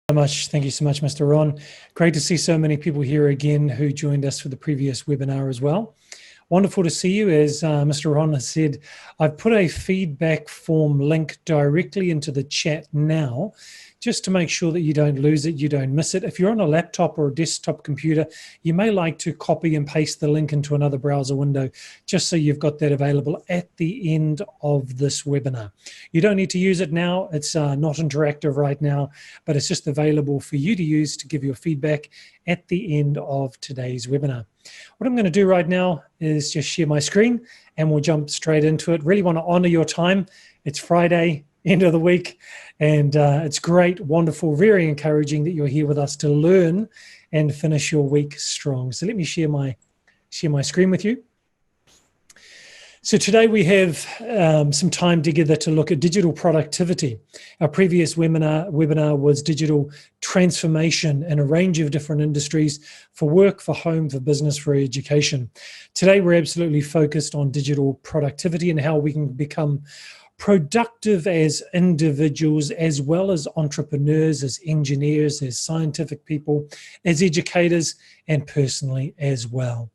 Thank you so much, Mr. Ron. Great to see so many people here again who joined us for the previous webinar as well. Wonderful to see you. As Mr. Ron has said, I've put a feedback form link directly into the chat now, just to make sure that you don't lose it, you don't miss it. If you're on a laptop or a desktop computer, you may like to copy and paste the link into another browser window, just so you've got that available at the end of this webinar. You don't need to use it now. It's not interactive right now, but it's just available for you to use to give your feedback at the end of today's webinar. What I'm going to do right now is just share my screen and we'll jump straight into it. Really want to honor your time. It's Friday, end of the week, and it's great, wonderful, very encouraging that you're here with us to learn and finish your week strong. So let me share my screen with you. So today we have some time together to look at digital productivity. Our previous webinar was digital transformation in a range of different industries for work, for home, for business, for education. Today we're absolutely focused on digital productivity and how we can become productive as individuals, as well as entrepreneurs, as engineers, as scientific people, as educators, and personally as well.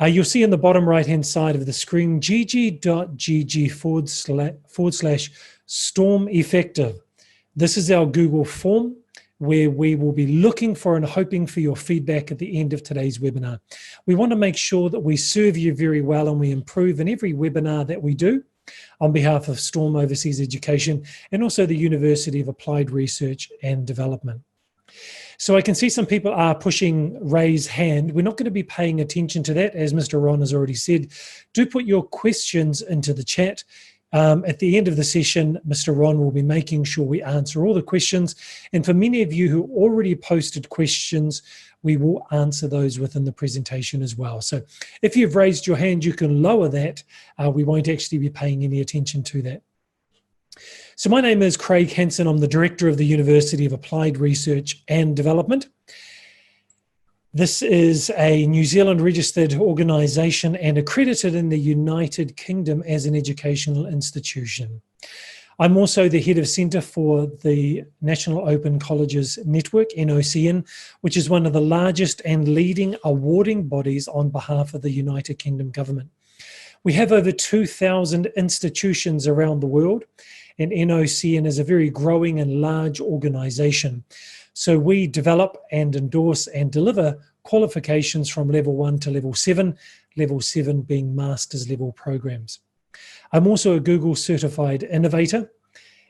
You'll see in the bottom right-hand side of the screen, gg.gg/storm effective. This is our Google form where we will be looking for and hoping for your feedback at the end of today's webinar. We want to make sure that we serve you very well and we improve in every webinar that we do on behalf of Storm Overseas Education and also the University of Applied Research and Development. So I can see some people are pushing raise hand. We're not going to be paying attention to that, as Mr. Ron has already said. Do put your questions into the chat. At the end of the session, Mr. Ron will be making sure we answer all the questions. And for many of you who already posted questions, we will answer those within the presentation as well. So if you've raised your hand, you can lower that. We won't actually be paying any attention to that. So my name is Craig Hansen. I'm the Director of the University of Applied Research and Development. This is a New Zealand registered organisation and accredited in the United Kingdom as an educational institution. I'm also the Head of Centre for the National Open Colleges Network, NOCN, which is one of the largest and leading awarding bodies on behalf of the United Kingdom government. We have over 2,000 institutions around the world, and NOCN is a very growing and large organisation. So we develop and endorse and deliver qualifications from level 1 to level 7 being master's level programs. I'm also a Google certified innovator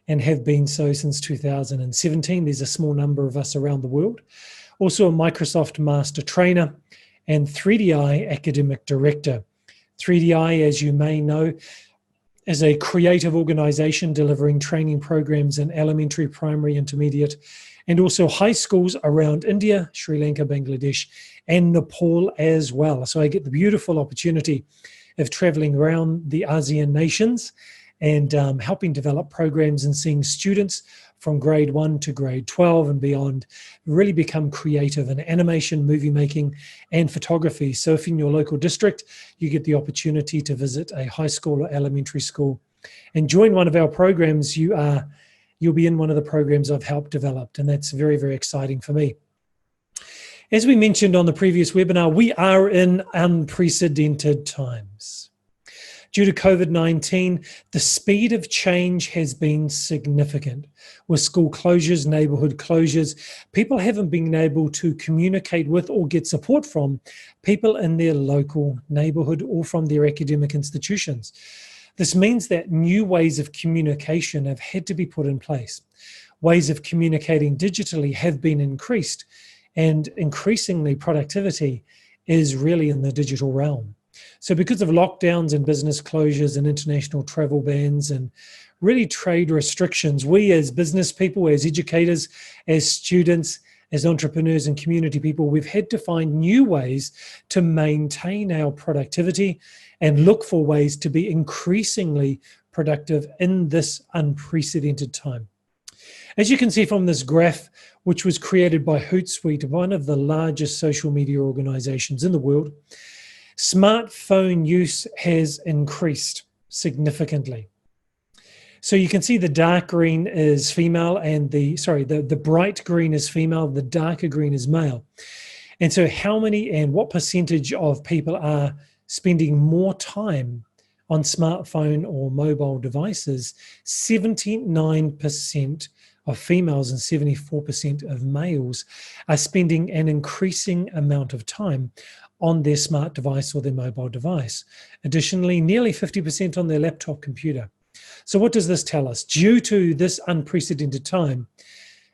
and have been so since 2017. There's a small number of us around the world. Also a Microsoft master trainer and 3DI academic director. 3DI, as you may know, is a creative organisation delivering training programs in elementary, primary, intermediate, and also high schools around India, Sri Lanka, Bangladesh, and Nepal as well. So I get the beautiful opportunity of travelling around the ASEAN nations and helping develop programs and seeing students from grade 1 to grade 12 and beyond really become creative in animation, movie making, and photography. So if in your local district, you get the opportunity to visit a high school or elementary school and join one of our programs, you'll be in one of the programs I've helped develop, and that's very, very exciting for me. As we mentioned on the previous webinar, we are in unprecedented times. Due to COVID-19, the speed of change has been significant. With school closures, neighbourhood closures, people haven't been able to communicate with or get support from people in their local neighbourhood or from their academic institutions. This means that new ways of communication have had to be put in place. Ways of communicating digitally have been increased, and increasingly productivity is really in the digital realm. So because of lockdowns and business closures and international travel bans and really trade restrictions, we as business people, as educators, as students, as entrepreneurs and community people, we've had to find new ways to maintain our productivity and look for ways to be increasingly productive in this unprecedented time. As you can see from this graph, which was created by Hootsuite, one of the largest social media organizations in the world, smartphone use has increased significantly. So you can see the dark green is female and the bright green is female, the darker green is male. And so how many and what percentage of people are spending more time on smartphone or mobile devices? 79% of females and 74% of males are spending an increasing amount of time on their smart device or their mobile device. Additionally, nearly 50% on their laptop computer. So what does this tell us? Due to this unprecedented time,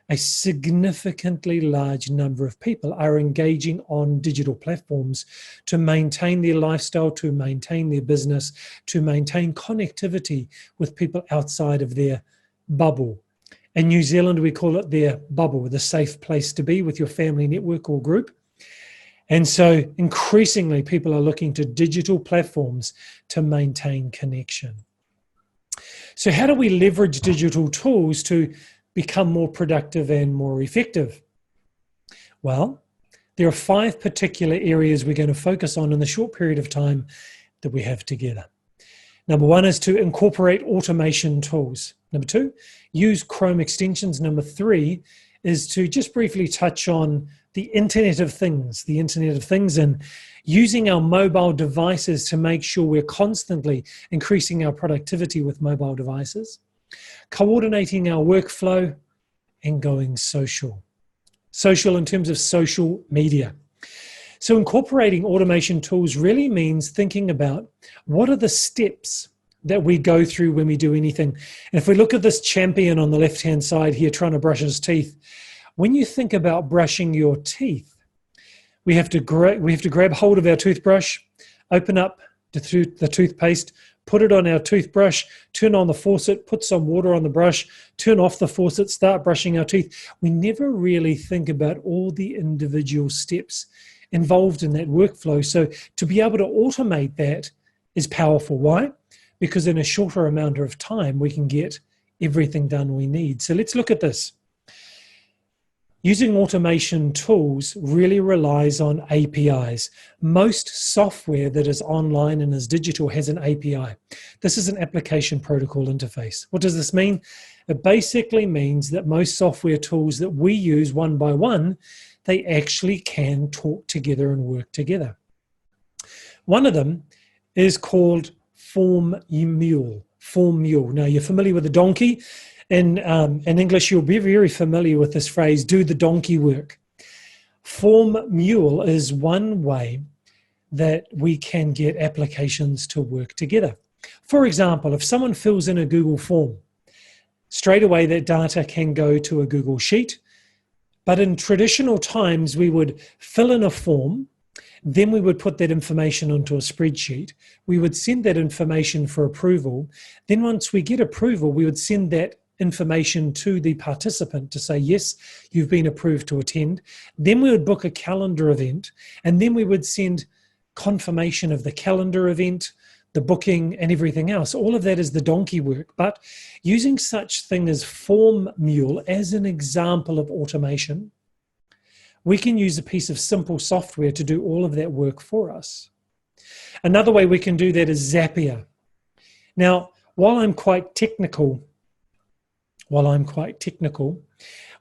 a significantly large number of people are engaging on digital platforms to maintain their lifestyle, to maintain their business, to maintain connectivity with people outside of their bubble. In New Zealand, we call it their bubble, the safe place to be with your family network or group. And so increasingly, people are looking to digital platforms to maintain connection. So how do we leverage digital tools to become more productive and more effective? Well, there are 5 particular areas we're going to focus on in the short period of time that we have together. Number 1 is to incorporate automation tools. Number 2, use Chrome extensions. Number 3 is to just briefly touch on the Internet of Things, and using our mobile devices to make sure we're constantly increasing our productivity with mobile devices, coordinating our workflow, and going social. Social in terms of social media. So incorporating automation tools really means thinking about what are the steps that we go through when we do anything. And if we look at this champion on the left-hand side here trying to brush his teeth, when you think about brushing your teeth, we have to grab hold of our toothbrush, open up the toothpaste, put it on our toothbrush, turn on the faucet, put some water on the brush, turn off the faucet, start brushing our teeth. We never really think about all the individual steps involved in that workflow. So to be able to automate that is powerful. Why? Because in a shorter amount of time, we can get everything done we need. So let's look at this. Using automation tools really relies on APIs. Most software that is online and is digital has an API. This is an application protocol interface. What does this mean? It basically means that most software tools that we use one by one, they actually can talk together and work together. One of them is called Form Mule. Now, you're familiar with a donkey. In English, you'll be very familiar with this phrase, do the donkey work. Form Mule is one way that we can get applications to work together. For example, if someone fills in a Google form, straight away that data can go to a Google Sheet. But in traditional times, we would fill in a form, then we would put that information onto a spreadsheet. We would send that information for approval. Then once we get approval, we would send that information to the participant to say, yes, you've been approved to attend. Then we would book a calendar event, and then we would send confirmation of the calendar event, the booking, and everything else. All of that is the donkey work. But using such thing as Form Mule as an example of automation, we can use a piece of simple software to do all of that work for us. Another way we can do that is Zapier. Now, while I'm quite technical,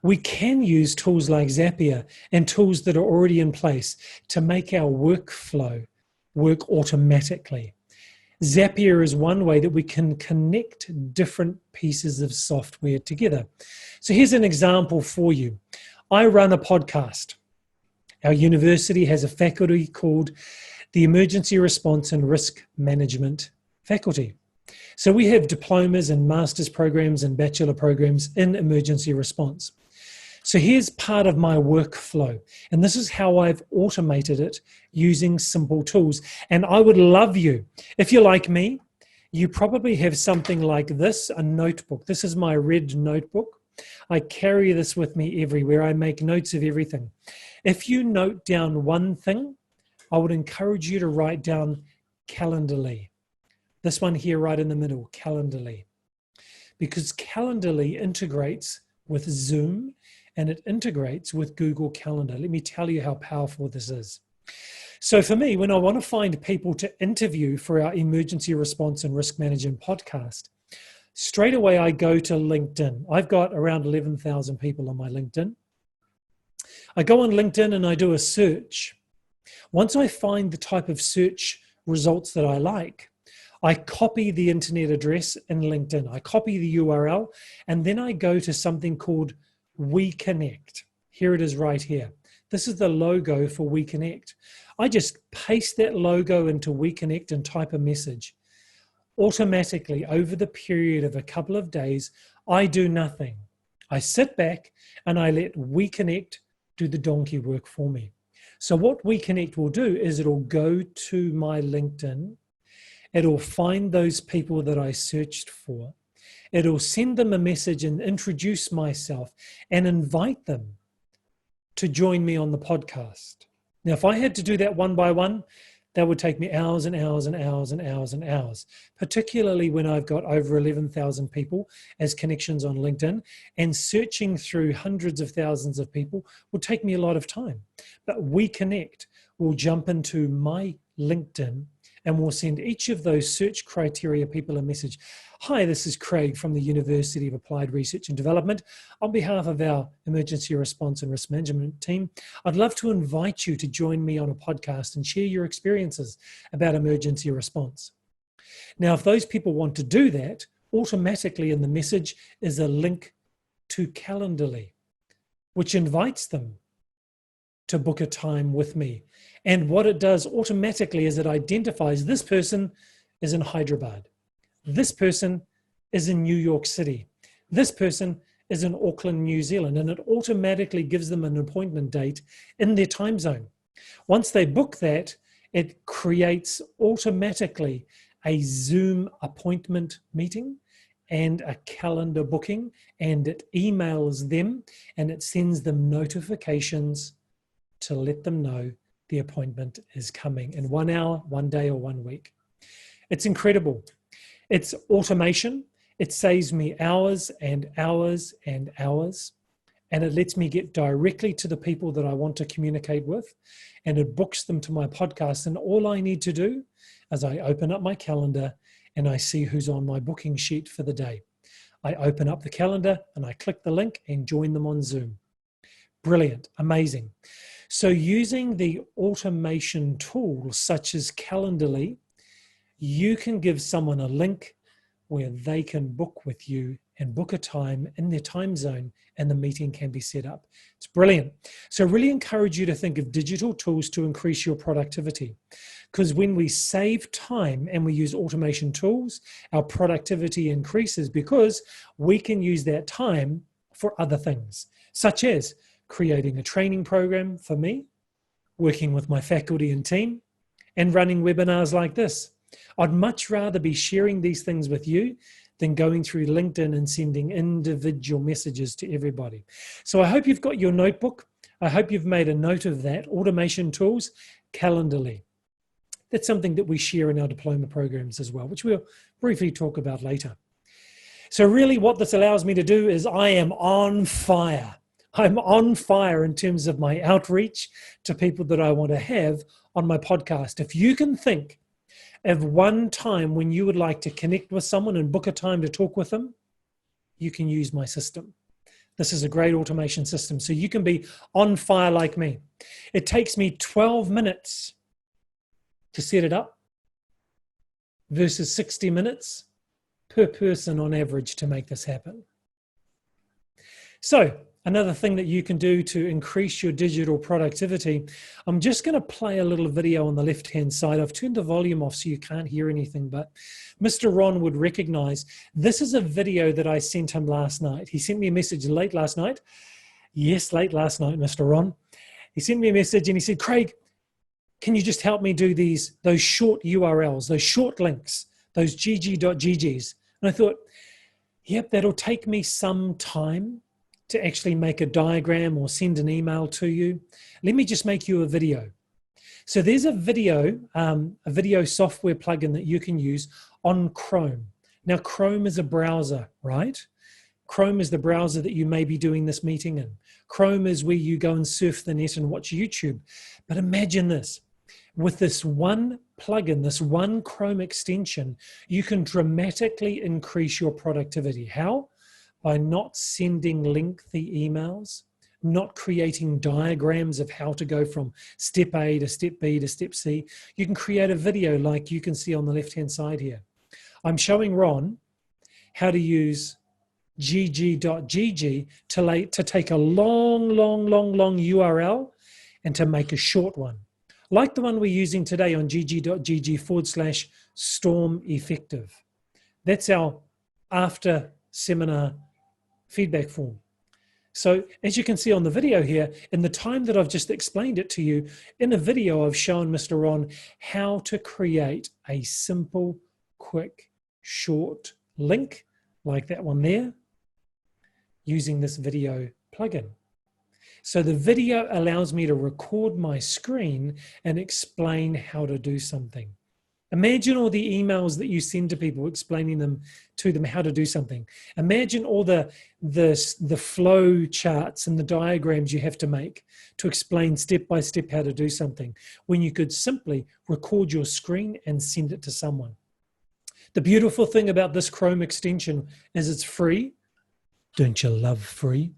we can use tools like Zapier and tools that are already in place to make our workflow work automatically. Zapier is one way that we can connect different pieces of software together. So here's an example for you. I run a podcast. Our university has a faculty called the Emergency Response and Risk Management faculty. So we have diplomas and master's programs and bachelor programs in emergency response. So here's part of my workflow, and this is how I've automated it using simple tools. And I would love you, if you're like me, you probably have something like this, a notebook. This is my red notebook. I carry this with me everywhere. I make notes of everything. If you note down one thing, I would encourage you to write down Calendly. This one here right in the middle, Calendly. Because Calendly integrates with Zoom and it integrates with Google Calendar. Let me tell you how powerful this is. So for me, when I want to find people to interview for our Emergency Response and Risk Management podcast, Straight away, I go to LinkedIn. I've got around 11,000 people on my LinkedIn. I go on LinkedIn and I do a search. Once I find the type of search results that I like, I copy the internet address in LinkedIn. I copy the URL, and then I go to something called We Connect. Here it is right here. This is the logo for We Connect. I just paste that logo into We Connect and type a message. Automatically, over the period of a couple of days, I do nothing. I sit back and I let We Connect do the donkey work for me. So what We Connect will do is it'll go to my LinkedIn. It'll find those people that I searched for. It'll send them a message and introduce myself and invite them to join me on the podcast. Now, if I had to do that one by one, that would take me hours and hours and hours and hours and hours, particularly when I've got over 11,000 people as connections on LinkedIn, and searching through hundreds of thousands of people will take me a lot of time. But We Connect will jump into my LinkedIn and we'll send each of those search criteria people a message. Hi, this is Craig from the University of Applied Research and Development. On behalf of our emergency response and risk management team, I'd love to invite you to join me on a podcast and share your experiences about emergency response. Now, if those people want to do that, automatically in the message is a link to Calendly, which invites them to book a time with me. And what it does automatically is it identifies this person is in Hyderabad. This person is in New York City. This person is in Auckland, New Zealand. And it automatically gives them an appointment date in their time zone. Once they book that, it creates automatically a Zoom appointment meeting and a calendar booking, and it emails them and it sends them notifications to let them know the appointment is coming in 1 hour, 1 day, or 1 week. It's incredible. It's automation. It saves me hours and hours and hours, and it lets me get directly to the people that I want to communicate with, and it books them to my podcast. And all I need to do is I open up my calendar and I see who's on my booking sheet for the day. I open up the calendar and I click the link and join them on Zoom. Brilliant, amazing. So using the automation tools such as Calendly, you can give someone a link where they can book with you and book a time in their time zone, and the meeting can be set up. It's brilliant. So I really encourage you to think of digital tools to increase your productivity, because when we save time and we use automation tools, our productivity increases because we can use that time for other things, such as creating a training program for me, working with my faculty and team, and running webinars like this. I'd much rather be sharing these things with you than going through LinkedIn and sending individual messages to everybody. So I hope you've got your notebook. I hope you've made a note of that. Automation tools, Calendly. That's something that we share in our diploma programs as well, which we'll briefly talk about later. So really what this allows me to do is I am on fire. I'm on fire in terms of my outreach to people that I want to have on my podcast. If you can think of one time when you would like to connect with someone and book a time to talk with them, you can use my system. This is a great automation system, so you can be on fire like me. It takes me 12 minutes to set it up versus 60 minutes per person on average to make this happen. So, another thing that you can do to increase your digital productivity, I'm just going to play a little video on the left-hand side. I've turned the volume off so you can't hear anything, but Mr. Ron would recognize this is a video that I sent him last night. He sent me a message late last night. Yes, late last night, Mr. Ron. He sent me a message and he said, Craig, can you just help me do those short URLs, those short links, those gg.ggs? And I thought, yep, that'll take me some time to actually make a diagram or send an email to you. Let me just make you a video. So there's a video software plugin that you can use on Chrome. Now, Chrome is a browser, right? Chrome is the browser that you may be doing this meeting in. Chrome is where you go and surf the net and watch YouTube. But imagine this. With this one plugin, this one Chrome extension, you can dramatically increase your productivity. How? By not sending lengthy emails, not creating diagrams of how to go from step A to step B to step C. You can create a video like you can see on the left-hand side here. I'm showing Ron how to use gg.gg to take a long URL and to make a short one, like the one we're using today on gg.gg/storm effective. That's our after seminar feedback form. So as you can see on the video here, in the time that I've just explained it to you, in a video I've shown Mr. Ron how to create a simple, quick, short link like that one there using this video plugin. So the video allows me to record my screen and explain how to do something. Imagine all the emails that you send to people explaining to them how to do something. Imagine all the flow charts and the diagrams you have to make to explain step by step how to do something, when you could simply record your screen and send it to someone. The beautiful thing about this Chrome extension is it's free. Don't you love free?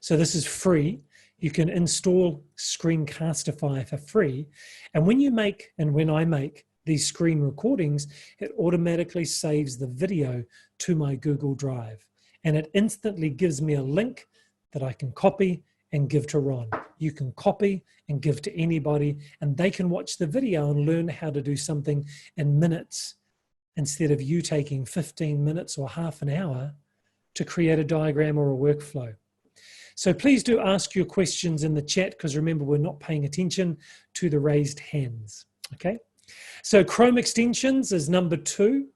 So this is free. You can install Screencastify for free. And when you make, and when I make these screen recordings, it automatically saves the video to my Google Drive. And it instantly gives me a link that I can copy and give to Ron. You can copy and give to anybody, and they can watch the video and learn how to do something in minutes instead of you taking 15 minutes or half an hour to create a diagram or a workflow. So please do ask your questions in the chat, because remember, we're not paying attention to the raised hands, okay? So Chrome extensions is number 2,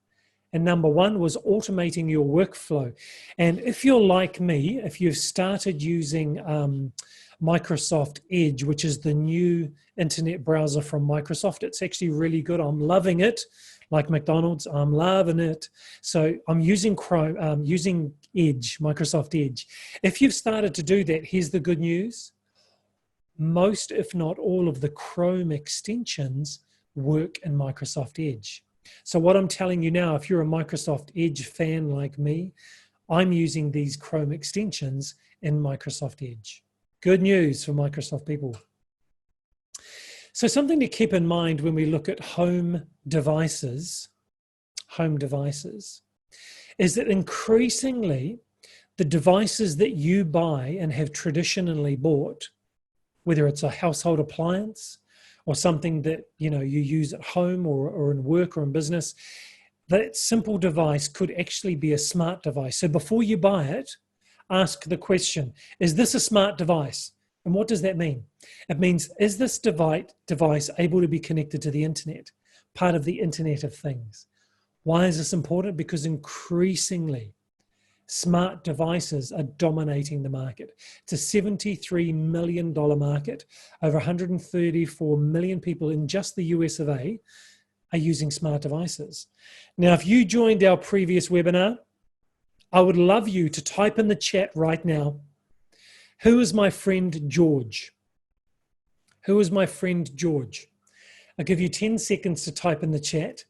and number 1 was automating your workflow. And if you're like me, if you've started using Microsoft Edge, which is the new internet browser from Microsoft, it's actually really good. I'm loving it. Like McDonald's, I'm loving it. So I'm using Chrome, using Edge, Microsoft Edge. If you've started to do that, here's the good news. Most, if not all, of the Chrome extensions work in Microsoft Edge. So what I'm telling you now, if you're a Microsoft Edge fan like me, I'm using these Chrome extensions in Microsoft Edge. Good news for Microsoft people. So something to keep in mind when we look at home devices, is that increasingly the devices that you buy and have traditionally bought, whether it's a household appliance or something that you use at home or in work or in business, that simple device could actually be a smart device. So before you buy it, ask the question, is this a smart device? And what does that mean? It means, is this device able to be connected to the internet, part of the Internet of Things? Why is this important? Because increasingly, smart devices are dominating the market. It's a $73 million market. Over 134 million people in just the US of A are using smart devices. Now, if you joined our previous webinar, I would love you to type in the chat right now, who is my friend George? Who is my friend George? I'll give you 10 seconds to type in the chat.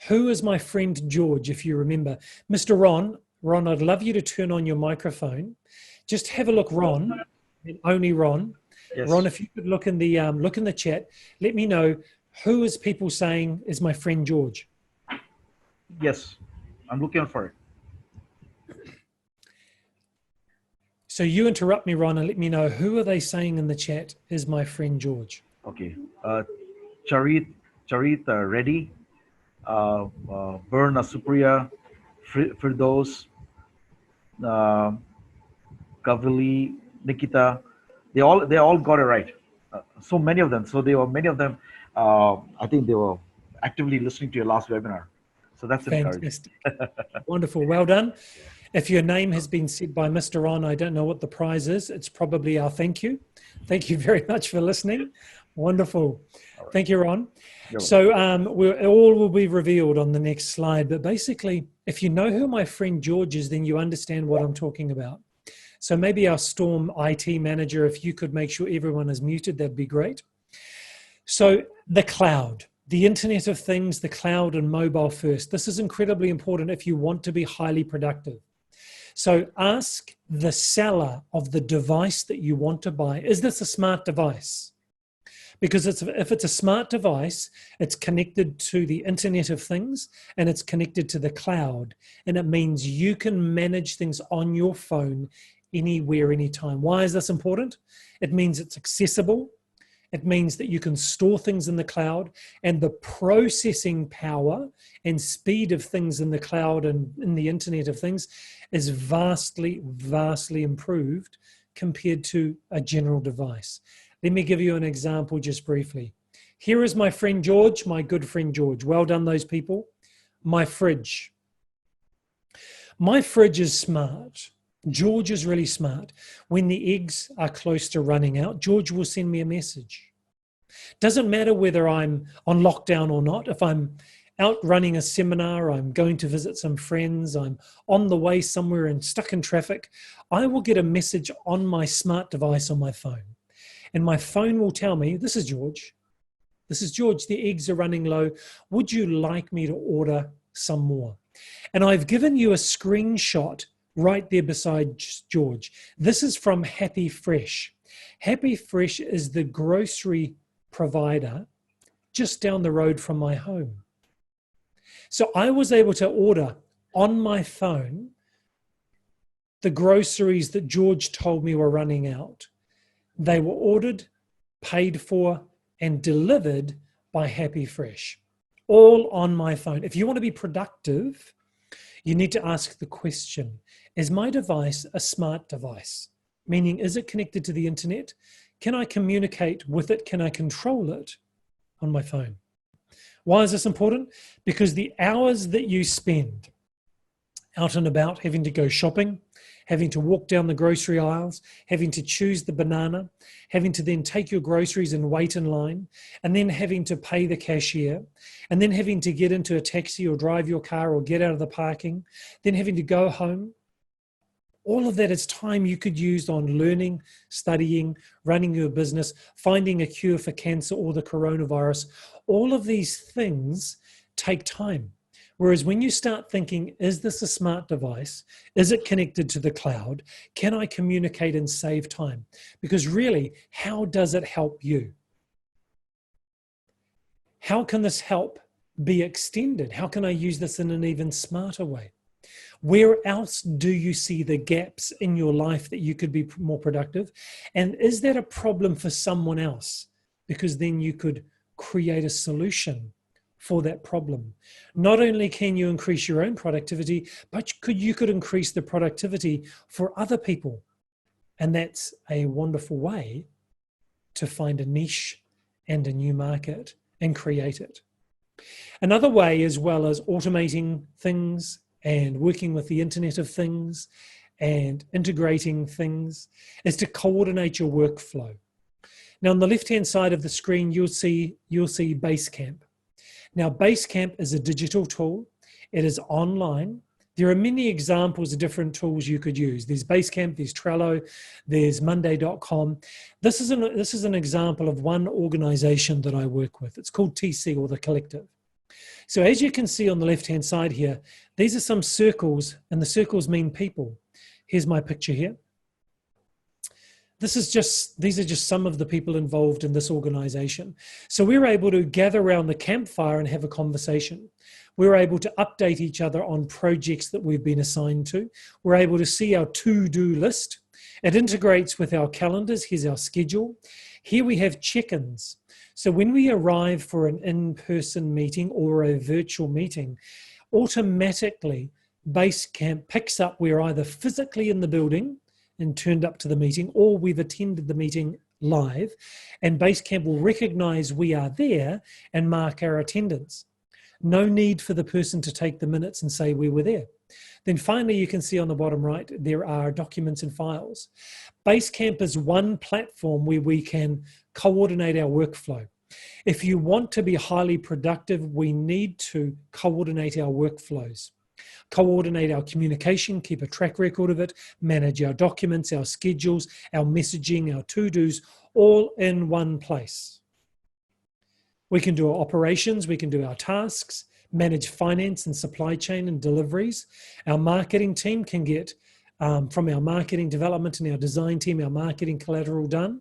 Who is my friend George, if you remember? Mr. Ron, I'd love you to turn on your microphone. Just have a look, Ron, and only Ron. Yes. Ron, if you could look in the chat, let me know who is people saying is my friend George. Yes, I'm looking for it. So you interrupt me, Ron, and let me know who are they saying in the chat is my friend George. Okay, Charit Reddy, Verna Supriya, Firdos, Kavili, Nikita. They all got it right. So many of them. So many of them. I think they were actively listening to your last webinar. So that's fantastic. Wonderful. Well done. If your name has been said by Mr. Ron, I don't know what the prize is. It's probably our thank you. Thank you very much for listening. Wonderful. Right. Thank you, Ron. So all will be revealed on the next slide. But basically, if you know who my friend George is, then you understand what I'm talking about. So maybe our Storm IT manager, if you could make sure everyone is muted, that'd be great. So the cloud, the Internet of Things, the cloud and mobile first. This is incredibly important if you want to be highly productive. So ask the seller of the device that you want to buy, is this a smart device? Because if it's a smart device, it's connected to the Internet of Things and it's connected to the cloud. And it means you can manage things on your phone anywhere, anytime. Why is this important? It means it's accessible. It means that you can store things in the cloud, and the processing power and speed of things in the cloud and in the Internet of Things is vastly, vastly improved compared to a general device. Let me give you an example just briefly. Here is my friend George, my good friend George. Well done, those people. My fridge. My fridge is smart. George is really smart. When the eggs are close to running out, George will send me a message. Doesn't matter whether I'm on lockdown or not. If I'm out running a seminar, I'm going to visit some friends, I'm on the way somewhere and stuck in traffic, I will get a message on my smart device on my phone. And my phone will tell me, this is George. This is George. The eggs are running low. Would you like me to order some more? And I've given you a screenshot right there beside George. This is from Happy Fresh. Happy Fresh is the grocery provider just down the road from my home. So I was able to order on my phone the groceries that George told me were running out. They were ordered, paid for, and delivered by Happy Fresh, all on my phone. If you want to be productive, you need to ask the question, is my device a smart device? Meaning, is it connected to the internet? Can I communicate with it? Can I control it on my phone? Why is this important? Because the hours that you spend out and about, having to go shopping, having to walk down the grocery aisles, having to choose the banana, having to then take your groceries and wait in line, and then having to pay the cashier, and then having to get into a taxi or drive your car or get out of the parking, then having to go home. All of that is time you could use on learning, studying, running your business, finding a cure for cancer or the coronavirus. All of these things take time. Whereas when you start thinking, is this a smart device? Is it connected to the cloud? Can I communicate and save time? Because really, how does it help you? How can this help be extended? How can I use this in an even smarter way? Where else do you see the gaps in your life that you could be more productive? And is that a problem for someone else? Because then you could create a solution for that problem. Not only can you increase your own productivity, but you could increase the productivity for other people. And that's a wonderful way to find a niche and a new market and create it. Another way, as well as automating things and working with the Internet of Things and integrating things, is to coordinate your workflow. Now, on the left-hand side of the screen, you'll see Basecamp. Now, Basecamp is a digital tool. It is online. There are many examples of different tools you could use. There's Basecamp, there's Trello, there's Monday.com. This is an example of one organization that I work with. It's called TC, or the Collective. So as you can see on the left-hand side here, these are some circles, and the circles mean people. Here's my picture here. These are just some of the people involved in this organization. So we're able to gather around the campfire and have a conversation. We're able to update each other on projects that we've been assigned to. We're able to see our to-do list. It integrates with our calendars. Here's our schedule. Here we have check-ins. So when we arrive for an in-person meeting or a virtual meeting, automatically Basecamp picks up we're either physically in the building and turned up to the meeting, or we've attended the meeting live, and Basecamp will recognize we are there and mark our attendance. No need for the person to take the minutes and say we were there. Then finally, you can see on the bottom right, there are documents and files. Basecamp is one platform where we can coordinate our workflow. If you want to be highly productive, we need to coordinate our workflows, coordinate our communication, keep a track record of it, manage our documents, our schedules, our messaging, our to-dos, all in one place. We can do our operations, we can do our tasks, manage finance and supply chain and deliveries. Our marketing team can get from our marketing development and our design team, our marketing collateral done.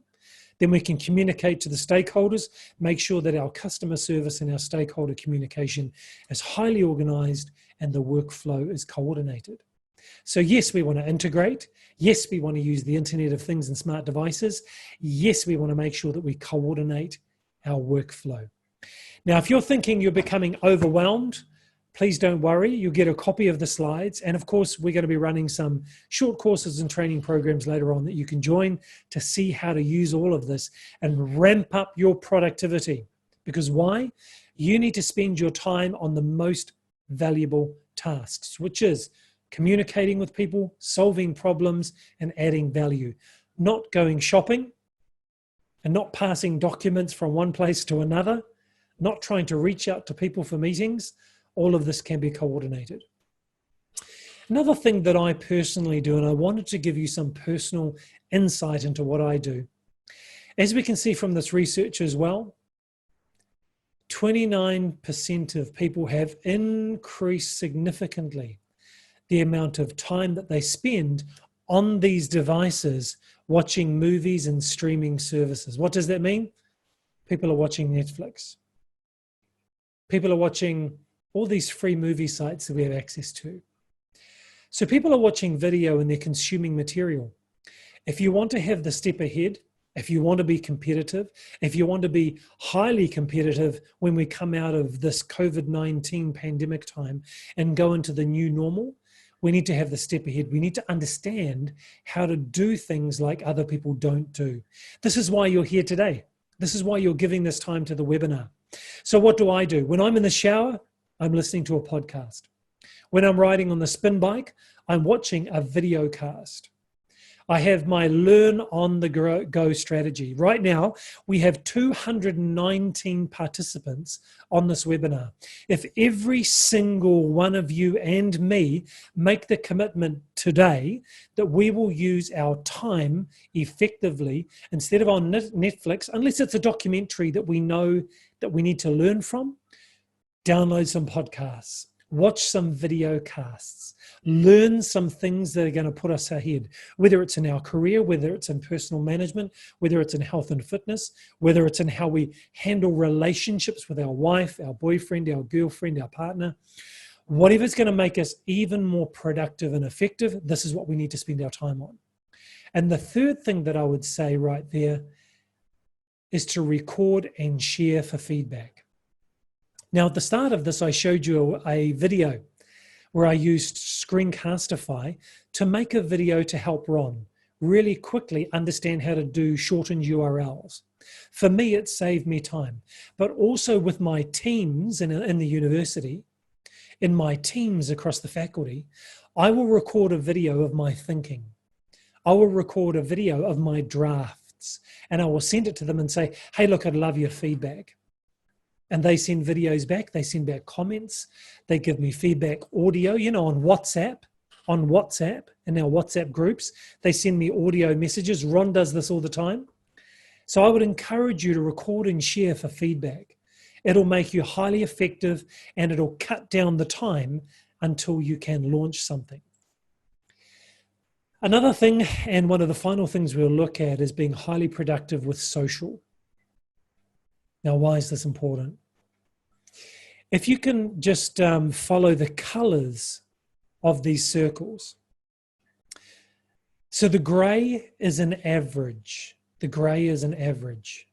Then we can communicate to the stakeholders, make sure that our customer service and our stakeholder communication is highly organized and the workflow is coordinated. So yes, we want to integrate. Yes, we want to use the Internet of Things and smart devices. Yes, we want to make sure that we coordinate our workflow. Now, if you're thinking you're becoming overwhelmed, please don't worry. You'll get a copy of the slides. And of course, we're going to be running some short courses and training programs later on that you can join to see how to use all of this and ramp up your productivity. Because why? You need to spend your time on the most valuable tasks, which is communicating with people, solving problems, and adding value. Not going shopping and not passing documents from one place to another, not trying to reach out to people for meetings. All of this can be coordinated. Another thing that I personally do, and I wanted to give you some personal insight into what I do. As we can see from this research as well, 29% of people have increased significantly the amount of time that they spend on these devices watching movies and streaming services. What does that mean? People are watching Netflix. People are watching all these free movie sites that we have access to. So people are watching video and they're consuming material. If you want to have the step ahead, if you want to be competitive, if you want to be highly competitive when we come out of this COVID-19 pandemic time and go into the new normal, we need to have the step ahead. We need to understand how to do things like other people don't do. This is why you're here today. This is why you're giving this time to the webinar. So what do? When I'm in the shower, I'm listening to a podcast. When I'm riding on the spin bike, I'm watching a video cast. I have my Learn on the Go strategy. Right now, we have 219 participants on this webinar. If every single one of you and me make the commitment today that we will use our time effectively instead of on Netflix, unless it's a documentary that we know that we need to learn from, download some podcasts, watch some video casts, learn some things that are going to put us ahead, whether it's in our career, whether it's in personal management, whether it's in health and fitness, whether it's in how we handle relationships with our wife, our boyfriend, our girlfriend, our partner. Whatever's going to make us even more productive and effective, this is what we need to spend our time on. And the third thing that I would say right there is to record and share for feedback. Now, at the start of this, I showed you a video where I used Screencastify to make a video to help Ron really quickly understand how to do shortened URLs. For me, it saved me time, but also with my teams in the university, in my teams across the faculty, I will record a video of my thinking. I will record a video of my drafts, and I will send it to them and say, hey, look, I'd love your feedback. And they send videos back, they send back comments, they give me feedback audio, on WhatsApp and our WhatsApp groups, they send me audio messages. Ron does this all the time. So I would encourage you to record and share for feedback. It'll make you highly effective and it'll cut down the time until you can launch something. Another thing, and one of the final things we'll look at, is being highly productive with social. Now, why is this important? If you can just follow the colors of these circles. So the gray is an average. The gray is an average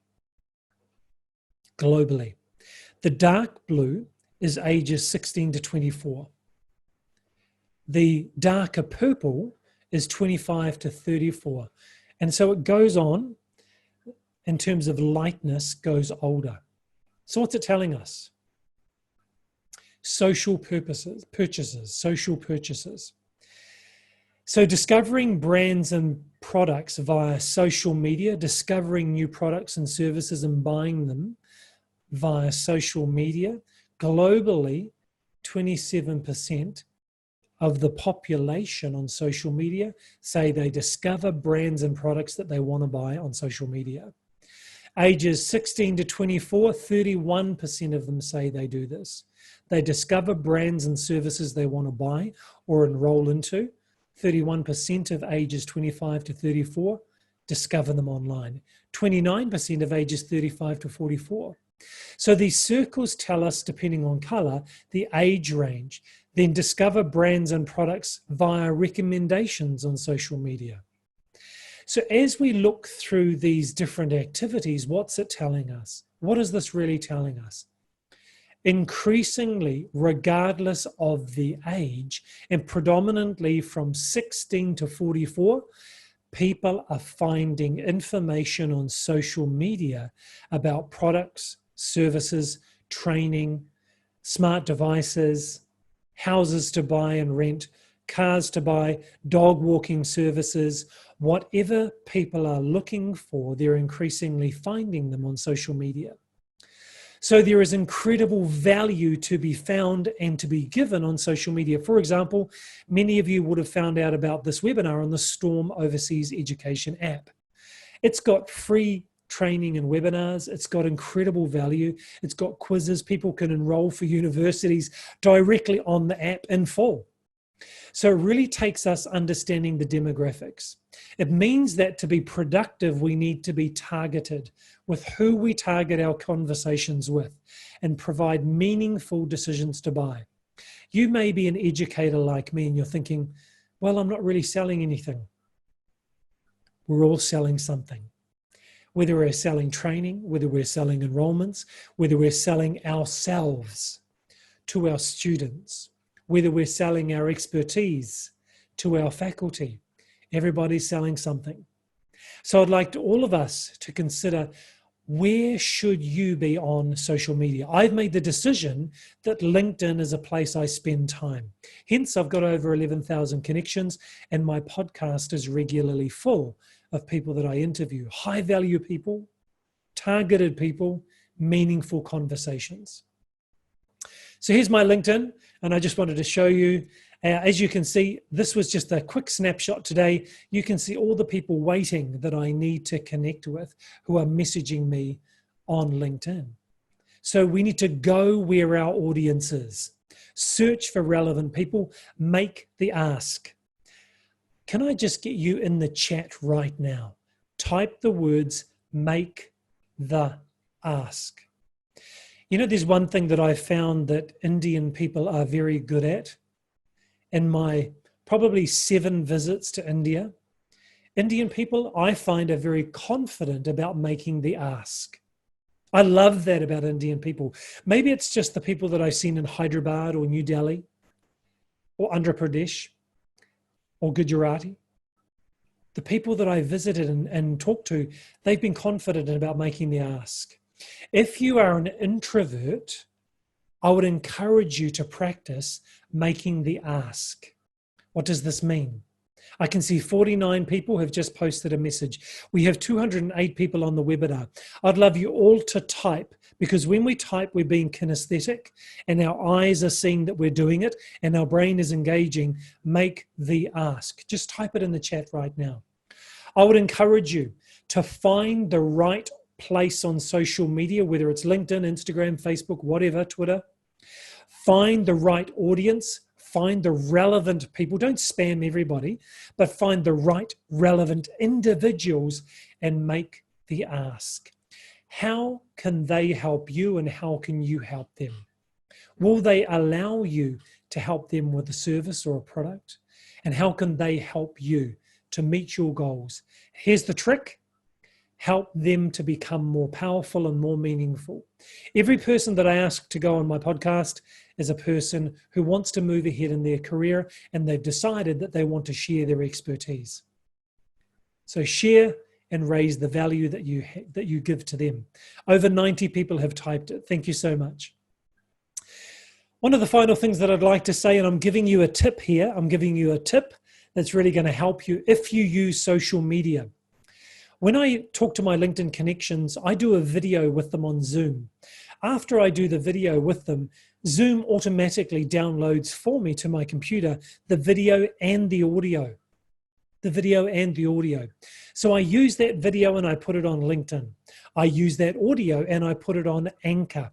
globally. The dark blue is ages 16 to 24. The darker purple is 25 to 34. And so it goes on, in terms of lightness, goes older. So what's it telling us? Social purchases. So discovering brands and products via social media, discovering new products and services and buying them via social media. Globally, 27% of the population on social media say they discover brands and products that they want to buy on social media. Ages 16 to 24, 31% of them say they do this. They discover brands and services they want to buy or enroll into. 31% of ages 25 to 34 discover them online. 29% of ages 35 to 44. So these circles tell us, depending on color, the age range. Then discover brands and products via recommendations on social media. So as we look through these different activities, what's it telling us? What is this really telling us? Increasingly, regardless of the age, and predominantly from 16 to 44, people are finding information on social media about products, services, training, smart devices, houses to buy and rent, cars to buy, dog walking services. Whatever people are looking for, they're increasingly finding them on social media. So there is incredible value to be found and to be given on social media. For example, many of you would have found out about this webinar on the Storm Overseas Education app. It's got free training and webinars. It's got incredible value. It's got quizzes. People can enroll for universities directly on the app in full. So it really takes us understanding the demographics. It means that to be productive, we need to be targeted with who we target our conversations with and provide meaningful decisions to buy. You may be an educator like me and you're thinking, well, I'm not really selling anything. We're all selling something. Whether we're selling training, whether we're selling enrollments, whether we're selling ourselves to our students, whether we're selling our expertise to our faculty, everybody's selling something. So I'd like all of us to consider, where should you be on social media? I've made the decision that LinkedIn is a place I spend time. Hence, I've got over 11,000 connections and my podcast is regularly full of people that I interview, high value people, targeted people, meaningful conversations. So here's my LinkedIn, and I just wanted to show you, as you can see, this was just a quick snapshot today. You can see all the people waiting that I need to connect with who are messaging me on LinkedIn. So we need to go where our audience is. Search for relevant people, make the ask. Can I just get you in the chat right now? Type the words, make the ask. You know, there's one thing that I found that Indian people are very good at. In my probably 7 visits to India, Indian people, I find, are very confident about making the ask. I love that about Indian people. Maybe it's just the people that I've seen in Hyderabad or New Delhi or Andhra Pradesh or Gujarati. The people that I visited and talked to, they've been confident about making the ask. If you are an introvert, I would encourage you to practice making the ask. What does this mean? I can see 49 people have just posted a message. We have 208 people on the webinar. I'd love you all to type, because when we type, we're being kinesthetic and our eyes are seeing that we're doing it and our brain is engaging. Make the ask. Just type it in the chat right now. I would encourage you to find the right place on social media, whether it's LinkedIn, Instagram, Facebook, whatever, Twitter. Find the right audience, find the relevant people. Don't spam everybody, but find the right relevant individuals and make the ask. How can they help you and how can you help them? Will they allow you to help them with a service or a product? And how can they help you to meet your goals? Here's the trick. Help them to become more powerful and more meaningful. Every person that I ask to go on my podcast is a person who wants to move ahead in their career and they've decided that they want to share their expertise. So share and raise the value that you give to them. Over 90 people have typed it. Thank you so much. One of the final things that I'd like to say, and I'm giving you a tip here, I'm giving you a tip that's really going to help you if you use social media. When I talk to my LinkedIn connections, I do a video with them on Zoom. After I do the video with them, Zoom automatically downloads for me to my computer the video and the audio. the video and the audio. So I use that video and I put it on LinkedIn. I use that audio and I put it on Anchor.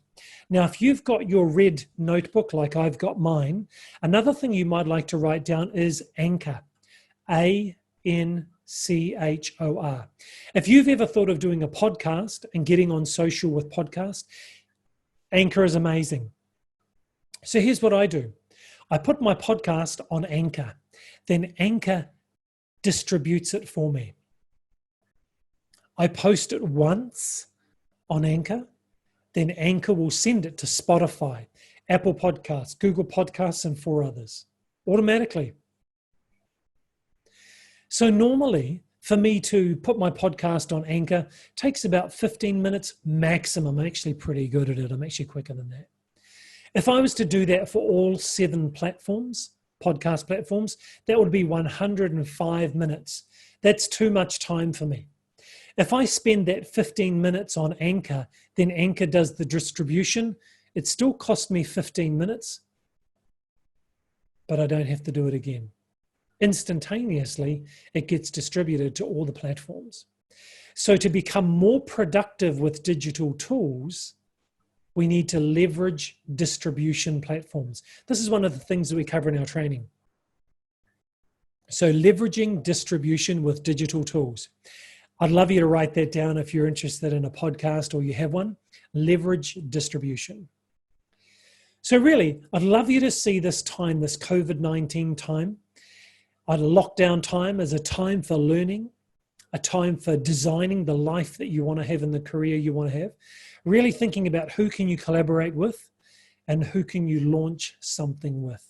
Now, if you've got your red notebook like I've got mine, another thing you might like to write down is Anchor. ANCHOR. If you've ever thought of doing a podcast and getting on social with podcast, Anchor is amazing. So here's what I do. I put my podcast on Anchor. Then Anchor distributes it for me. I post it once on Anchor. Then Anchor will send it to Spotify, Apple Podcasts, Google Podcasts, and 4 others automatically. So normally, for me to put my podcast on Anchor takes about 15 minutes maximum. I'm actually pretty good at it. I'm actually quicker than that. If I was to do that for all 7 platforms, podcast platforms, that would be 105 minutes. That's too much time for me. If I spend that 15 minutes on Anchor, then Anchor does the distribution. It still costs me 15 minutes, but I don't have to do it again. Instantaneously, it gets distributed to all the platforms. So to become more productive with digital tools, we need to leverage distribution platforms. This is one of the things that we cover in our training. So leveraging distribution with digital tools. I'd love you to write that down if you're interested in a podcast or you have one. Leverage distribution. So really, I'd love you to see this time, this COVID-19 time, a lockdown time, as a time for learning, a time for designing the life that you want to have and the career you want to have. Really thinking about who can you collaborate with and who can you launch something with.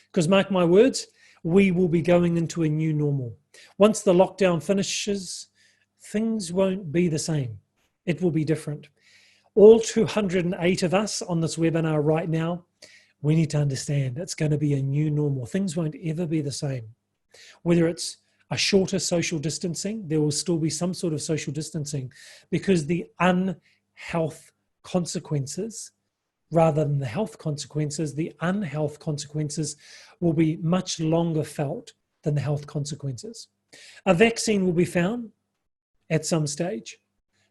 Because mark my words, we will be going into a new normal. Once the lockdown finishes, things won't be the same. It will be different. All 208 of us on this webinar right now, we need to understand it's going to be a new normal. Things won't ever be the same. Whether it's a shorter social distancing, there will still be some sort of social distancing because the unhealth consequences, rather than the health consequences, the unhealth consequences will be much longer felt than the health consequences. A vaccine will be found at some stage,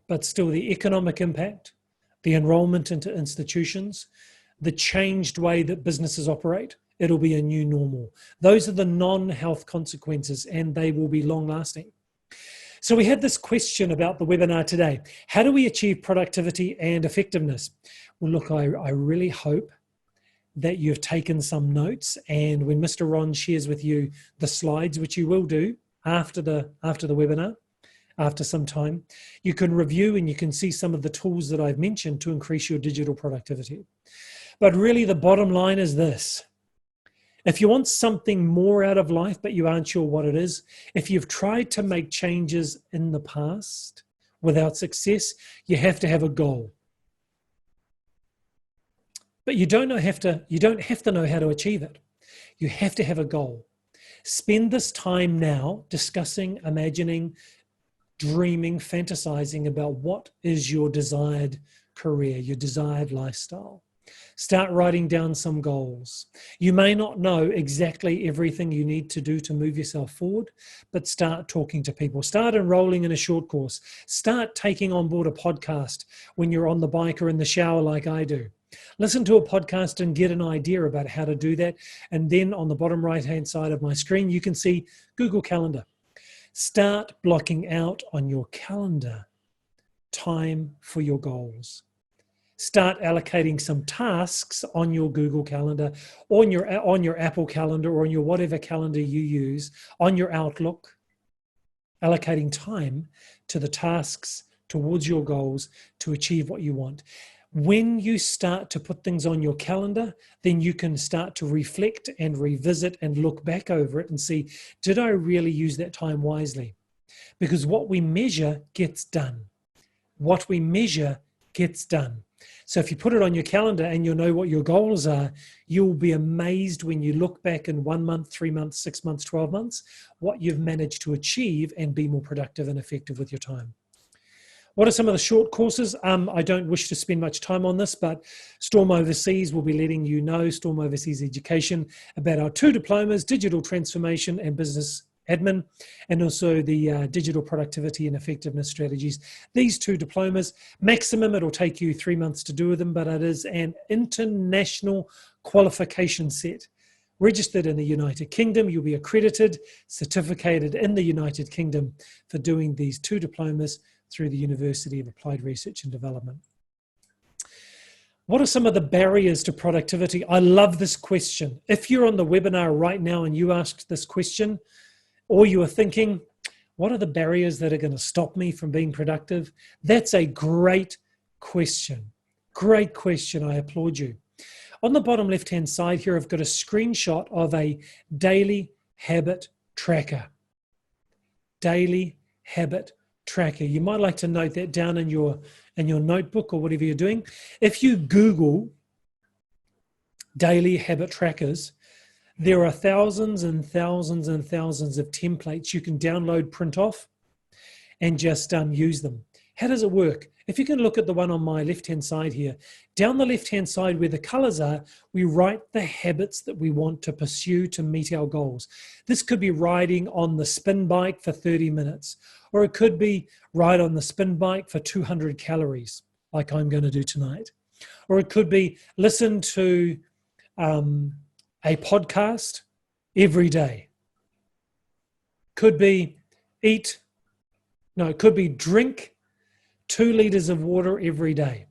but still the economic impact, the enrollment into institutions, the changed way that businesses operate, it'll be a new normal. Those are the non-health consequences, and they will be long-lasting. So we had this question about the webinar today. How do we achieve productivity and effectiveness? Well, look, I really hope that you've taken some notes, and when Mr. Ron shares with you the slides, which you will do after the webinar, after some time, you can review and you can see some of the tools that I've mentioned to increase your digital productivity. But really the bottom line is this. If you want something more out of life, but you aren't sure what it is, if you've tried to make changes in the past without success, you have to have a goal. But you don't have to know how to achieve it. You have to have a goal. Spend this time now discussing, imagining, dreaming, fantasizing about what is your desired career, your desired lifestyle. Start writing down some goals. You may not know exactly everything you need to do to move yourself forward, but start talking to people. Start enrolling in a short course. Start taking on board a podcast when you're on the bike or in the shower like I do. Listen to a podcast and get an idea about how to do that. And then on the bottom right-hand side of my screen, you can see Google Calendar. Start blocking out on your calendar time for your goals. Start allocating some tasks on your Google Calendar, on your Apple Calendar, or on your whatever calendar you use, on your Outlook, allocating time to the tasks towards your goals to achieve what you want. When you start to put things on your calendar, then you can start to reflect and revisit and look back over it and see, did I really use that time wisely? Because what we measure gets done. What we measure gets done. So if you put it on your calendar and you'll know what your goals are, you'll be amazed when you look back in 1 month, 3 months, 6 months, 12 months, what you've managed to achieve and be more productive and effective with your time. What are some of the short courses? I don't wish to spend much time on this, but Storm Overseas will be letting you know, Storm Overseas Education, about our 2 diplomas, Digital Transformation and Business admin, and also the digital productivity and effectiveness strategies. These 2 diplomas, maximum it'll take you 3 months to do them, but it is an international qualification set. Registered in the United Kingdom, you'll be accredited, certificated in the United Kingdom for doing these 2 diplomas through the University of Applied Research and Development. What are some of the barriers to productivity? I love this question. If you're on the webinar right now and you asked this question, or you are thinking, what are the barriers that are going to stop me from being productive? That's a great question. Great question. I applaud you. On the bottom left-hand side here, I've got a screenshot of a daily habit tracker. Daily habit tracker. You might like to note that down in your notebook or whatever you're doing. If you Google daily habit trackers, there are thousands and thousands and thousands of templates you can download, print off, and just use them. How does it work? If you can look at the one on my left-hand side here, down the left-hand side where the colors are, we write the habits that we want to pursue to meet our goals. This could be riding on the spin bike for 30 minutes, or it could be ride on the spin bike for 200 calories, like I'm going to do tonight. Or it could be listen to a podcast every day. Could be drink 2 liters of water every day.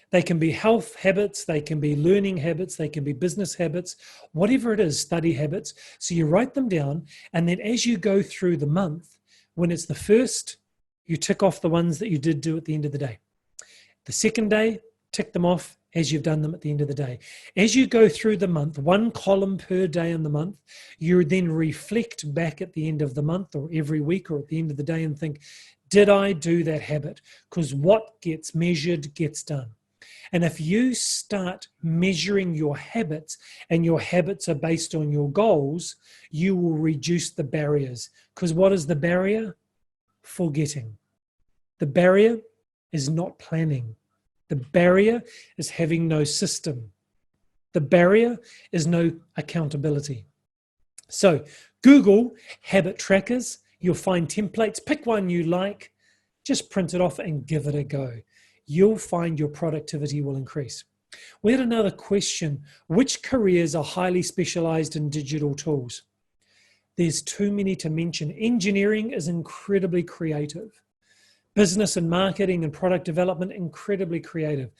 They can be health habits, they can be learning habits, they can be business habits, whatever it is, study habits. So you write them down, and then as you go through the month, when it's the first, you tick off the ones that you did do at the end of the day. The second day, tick them off as you've done them at the end of the day. As you go through the month, 1 column per day in the month, you then reflect back at the end of the month or every week or at the end of the day and think, did I do that habit? Because what gets measured gets done. And if you start measuring your habits and your habits are based on your goals, you will reduce the barriers. Because what is the barrier? Forgetting. The barrier is not planning. The barrier is having no system. The barrier is no accountability. So Google habit trackers. You'll find templates. Pick one you like. Just print it off and give it a go. You'll find your productivity will increase. We had another question. Which careers are highly specialized in digital tools? There's too many to mention. Engineering is incredibly creative. Business and marketing and product development, incredibly creative.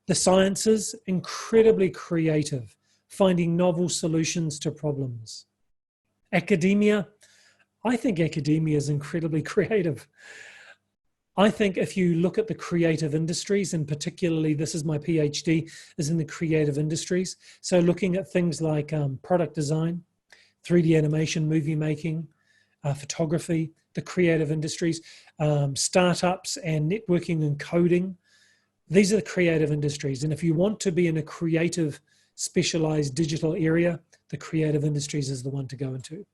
The sciences, incredibly creative, finding novel solutions to problems. Academia, I think academia is incredibly creative. I think if you look at the creative industries, and particularly this is my PhD, is in the creative industries. So looking at things like product design, 3D animation, movie making, photography, the creative industries, startups and networking and coding. These are the creative industries. And if you want to be in a creative, specialized digital area, the creative industries is the one to go into.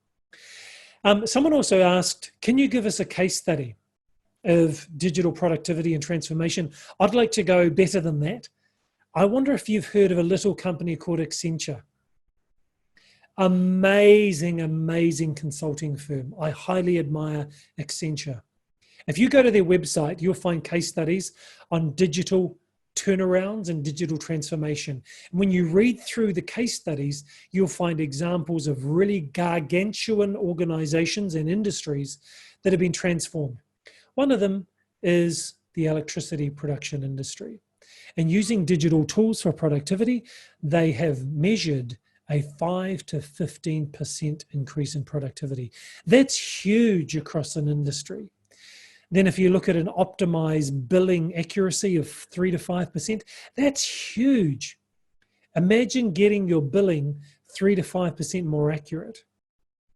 Someone also asked, can you give us a case study of digital productivity and transformation? I'd like to go better than that. I wonder if you've heard of a little company called Accenture. Amazing, amazing consulting firm. I highly admire Accenture. If you go to their website, you'll find case studies on digital turnarounds and digital transformation. And when you read through the case studies, you'll find examples of really gargantuan organizations and industries that have been transformed. One of them is the electricity production industry. And using digital tools for productivity, they have measured a 5 to 15% increase in productivity. That's huge across an industry. Then if you look at an optimized billing accuracy of 3 to 5%, that's huge. Imagine getting your billing 3 to 5% more accurate.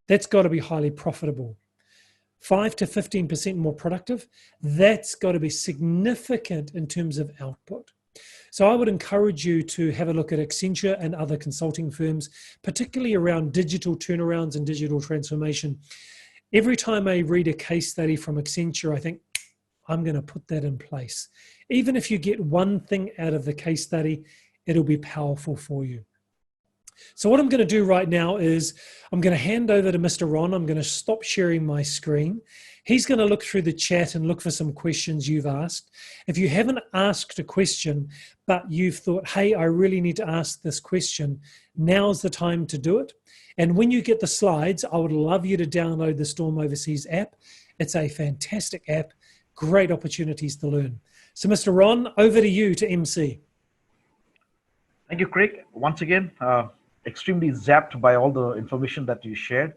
That's got to be highly profitable. 5 to 15% more productive, that's got to be significant in terms of output. So I would encourage you to have a look at Accenture and other consulting firms, particularly around digital turnarounds and digital transformation. Every time I read a case study from Accenture, I think, I'm going to put that in place. Even if you get one thing out of the case study, it'll be powerful for you. So what I'm going to do right now is I'm going to hand over to Mr. Ron. I'm going to stop sharing my screen. He's going to look through the chat and look for some questions you've asked. If you haven't asked a question, but you've thought, hey, I really need to ask this question, now's the time to do it. And when you get the slides, I would love you to download the Storm Overseas app. It's a fantastic app, great opportunities to learn. So Mr. Ron, over to you to MC. Thank you, Craig. Once again, extremely zapped by all the information that you shared.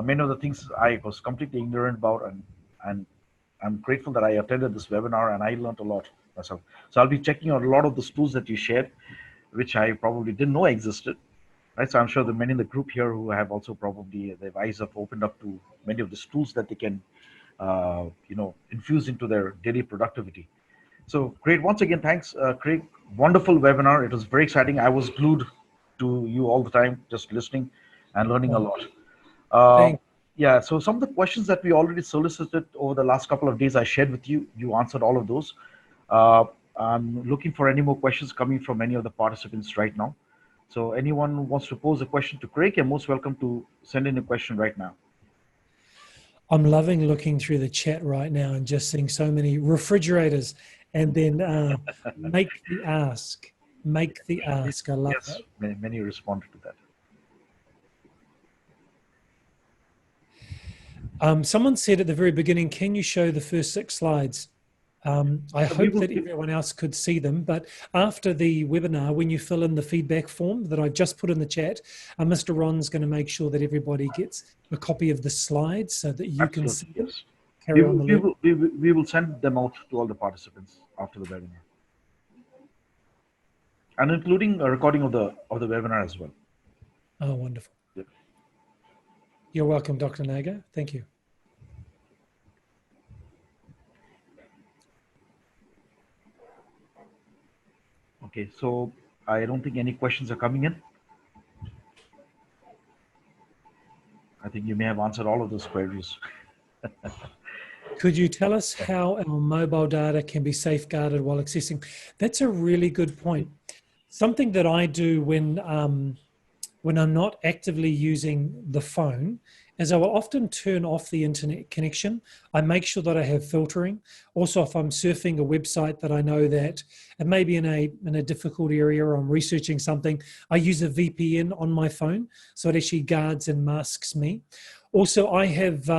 Many of the things I was completely ignorant about, and I'm grateful that I attended this webinar and I learned a lot myself. So I'll be checking out a lot of those tools that you shared, which I probably didn't know existed. Right, so I'm sure that many in the group here who have also probably their eyes have opened up to many of these tools that they can, infuse into their daily productivity. So great. Once again, thanks, Craig. Wonderful webinar. It was very exciting. I was glued to you all the time, just listening and learning a lot. Yeah, so some of the questions that we already solicited over the last couple of days, I shared with you. You answered all of those. I'm looking for any more questions coming from any of the participants right now. So anyone who wants to pose a question to Craig, you're most welcome to send in a question right now. I'm loving looking through the chat right now and just seeing so many refrigerators, and then make the ask. Make the ask. I love that. Many responded to that. Someone said at the very beginning, can you show the first 6 slides? I hope that everyone else could see them, but after the webinar, when you fill in the feedback form that I just put in the chat, Mr. Ron's going to make sure that everybody gets a copy of the slides so that you can see them. We will send them out to all the participants after the webinar, and including a recording of the webinar as well. Oh, wonderful. Yeah. You're welcome, Dr. Naga. Thank you. Okay, so I don't think any questions are coming in. I think you may have answered all of those queries. Could you tell us how our mobile data can be safeguarded while accessing? That's a really good point. Something that I do when I'm not actively using the phone is I will often turn off the internet connection. I make sure that I have filtering. Also, if I'm surfing a website that I know that it may be in a difficult area or I'm researching something, I use a VPN on my phone so it actually guards and masks me. Also, I have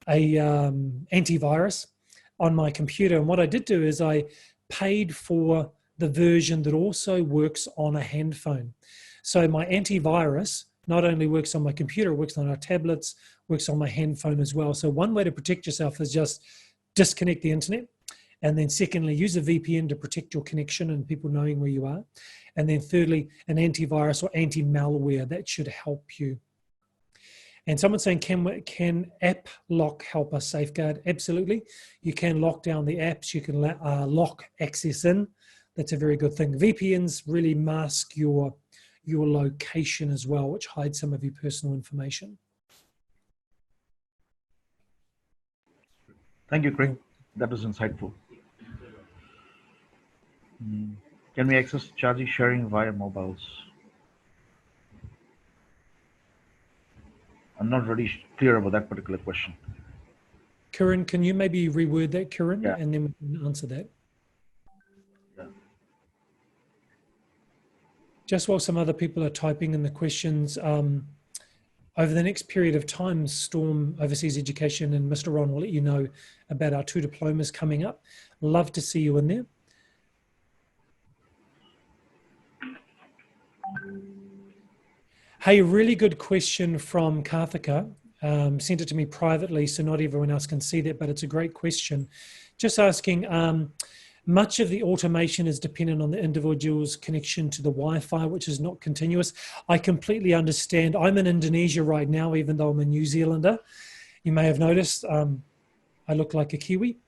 antivirus on my computer, and what I did do is I paid for the version that also works on a hand phone. So my antivirus not only works on my computer, it works on our tablets, works on my hand phone as well. So one way to protect yourself is just disconnect the internet. And then secondly, use a VPN to protect your connection and people knowing where you are. And then thirdly, an antivirus or anti-malware that should help you. And someone's saying, can app lock help us safeguard? Absolutely. You can lock down the apps. You can lock access in. That's a very good thing. VPNs really mask your location as well, which hides some of your personal information. Thank you, Craig. That was insightful. Can we access charging sharing via mobiles? I'm not really clear about that particular question. Kiran, can you maybe reword that, Kiran, yeah. and then we can answer that? Yeah. Just while some other people are typing in the questions, over the next period of time, Storm Overseas Education and Mr. Ron will let you know about our 2 diplomas coming up. Love to see you in there. Hey, really good question from Karthika. Sent it to me privately, so not everyone else can see that, but it's a great question. Just asking, much of the automation is dependent on the individual's connection to the Wi-Fi, which is not continuous. I completely understand. I'm in Indonesia right now, even though I'm a New Zealander. You may have noticed I look like a Kiwi.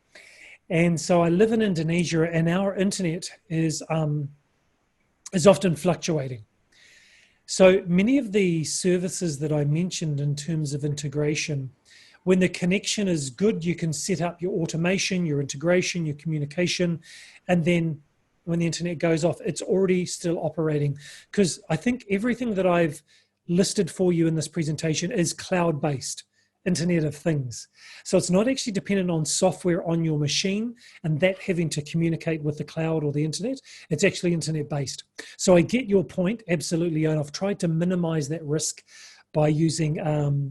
And so I live in Indonesia, and our internet is often fluctuating. So many of the services that I mentioned in terms of integration, when the connection is good, you can set up your automation, your integration, your communication, and then when the internet goes off, it's already still operating. Because I think everything that I've listed for you in this presentation is cloud-based, Internet of Things. So it's not actually dependent on software on your machine and that having to communicate with the cloud or the internet. It's actually internet-based. So I get your point, absolutely, and I've tried to minimize that risk by using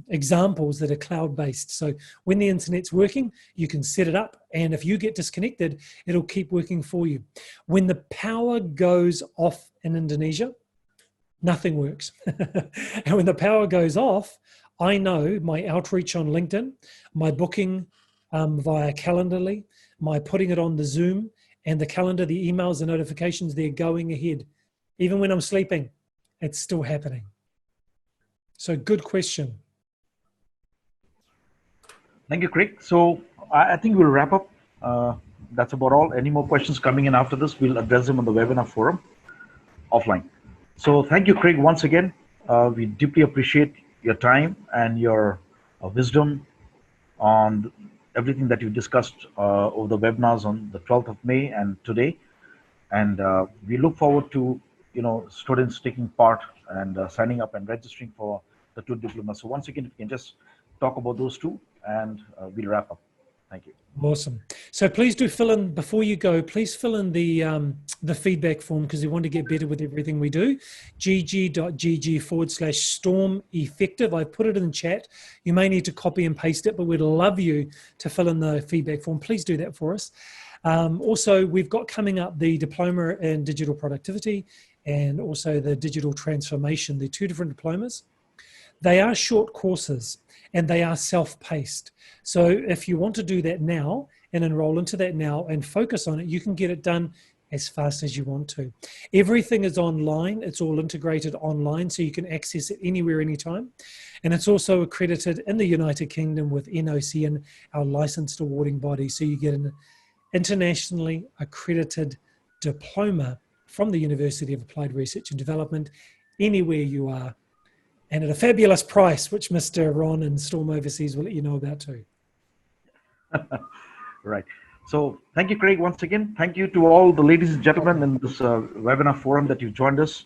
examples that are cloud-based. So when the internet's working, you can set it up, and if you get disconnected, it'll keep working for you. When the power goes off in Indonesia, nothing works. And when the power goes off, I know my outreach on LinkedIn, my booking via Calendarly, my putting it on the Zoom and the calendar, the emails, the notifications, they're going ahead. Even when I'm sleeping, it's still happening. So good question. Thank you, Craig. So I think we'll wrap up. That's about all. Any more questions coming in after this, we'll address them on the webinar forum offline. So thank you, Craig, once again. We deeply appreciate your time and your wisdom on everything that you discussed over the webinars on the 12th of May and today. And we look forward to students taking part and signing up and registering for the 2 diplomas. So once again, if you can just talk about those 2, and we'll wrap up. Thank you. Awesome. So please do fill in, before you go, please fill in the feedback form, because we want to get better with everything we do. gg.gg/storm effective. I've put it in the chat. You may need to copy and paste it, but we'd love you to fill in the feedback form. Please do that for us. Also, we've got coming up the Diploma in Digital Productivity and also the Digital Transformation. They're 2 different diplomas. They are short courses and they are self-paced. So if you want to do that now and enroll into that now and focus on it, you can get it done as fast as you want to. Everything is online. It's all integrated online, so you can access it anywhere, anytime. And it's also accredited in the United Kingdom with NOCN, our licensed awarding body. So you get an internationally accredited diploma from the University of Applied Research and Development anywhere you are, and at a fabulous price, which Mr. Ron and Storm Overseas will let you know about too. Right. So thank you, Craig, once again. Thank you to all the ladies and gentlemen in this webinar forum that you joined us.